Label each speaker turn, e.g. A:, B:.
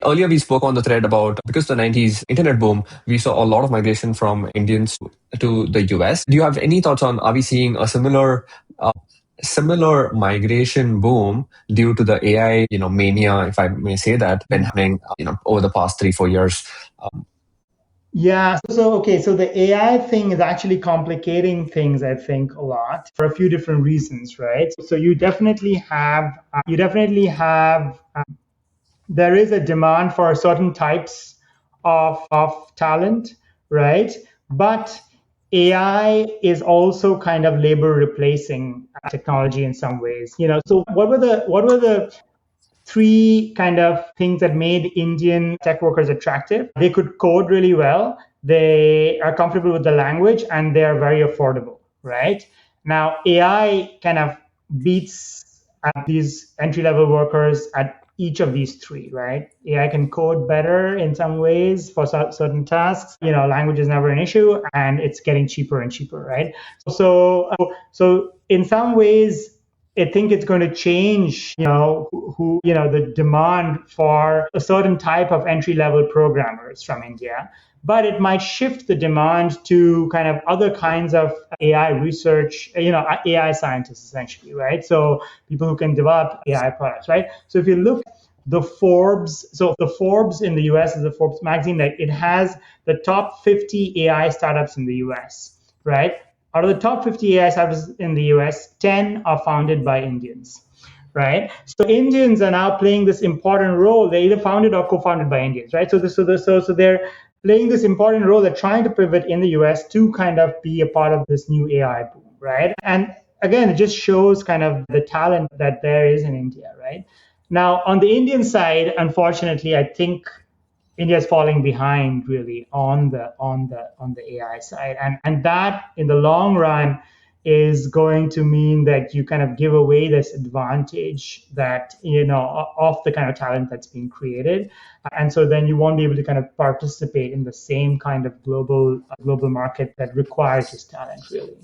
A: Earlier, we spoke on the thread about because the 90s internet boom, we saw a lot of migration from Indians to the US. Do you have any thoughts on are we seeing a similar migration boom due to the AI, mania, if I may say that, been happening, over the past 3, 4 years?
B: Yeah, so okay, so the AI thing is actually complicating things, I think, a lot for a few different reasons, right? So there is a demand for certain types of talent, right? But AI is also kind of labor replacing technology in some ways. So what were the three kind of things that made Indian tech workers attractive? They could code really well, they are comfortable with the language, and they are very affordable, right? Now, AI kind of beats at these entry level workers at each of these three, right? AI can code better in some ways for certain tasks. Language is never an issue, and it's getting cheaper and cheaper, right? So in some ways, I think it's going to change, the demand for a certain type of entry level programmers from India, but it might shift the demand to kind of other kinds of AI research, AI scientists essentially, right? So people who can develop AI products, right? So if you look the Forbes in the US is the Forbes magazine that it has the top 50 AI startups in the US, right? Out of the top 50 AI startups in the US, 10 are founded by Indians, right? So Indians are now playing this important role. They're either founded or co-founded by Indians, right? So they're playing this important role. They're trying to pivot in the US to kind of be a part of this new AI boom, right? And again, it just shows kind of the talent that there is in India, right? Now, on the Indian side, unfortunately, I think India is falling behind really on the AI side, and that in the long run is going to mean that you kind of give away this advantage that of the kind of talent that's being created, and so then you won't be able to kind of participate in the same kind of global market that requires this talent really.